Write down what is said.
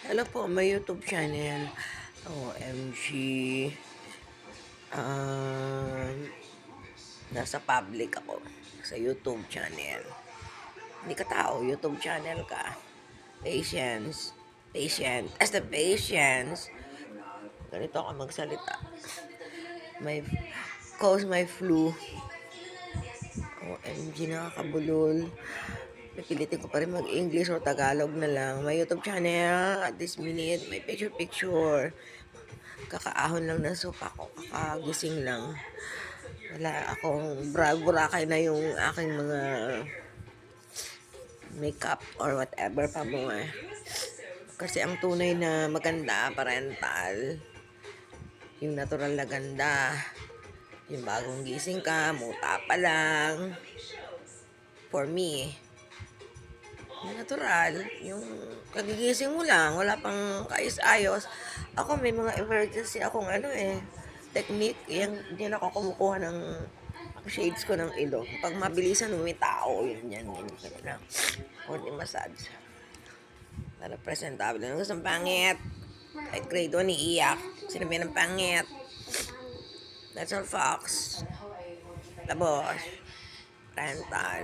Hello po, may YouTube channel. OMG. Um, Nasa public ako. Sa YouTube channel. Hindi ka tao, YouTube channel ka. Patience. Patient. As the patience. Ganito ako magsalita. May cause my flu. OMG, nakakabulol. Napilitin ko pa rin mag-English o Tagalog na lang. May YouTube channel at this minute. May picture-picture. Kakaahon lang ng sopa ko. Kakagising lang. Wala akong burakay na yung aking mga makeup or whatever pa mo eh. Kasi ang tunay na maganda, parental, yung natural na ganda, yung bagong gising ka, muta pa lang. For me, yung natural, yung kagigising mo lang, wala pang kaayos-ayos. Ako may mga emergency akong technique, yan ako kumukuha ng shades ko ng ilong. Pag mabilisan umitao, yun yan, ganyan lang. Konti massage. Para presentable. Ano gusto ng pangit? Ay, grade 1 iiyak. Sinabi ng pangit. That's all, Fox. Labos. Rental.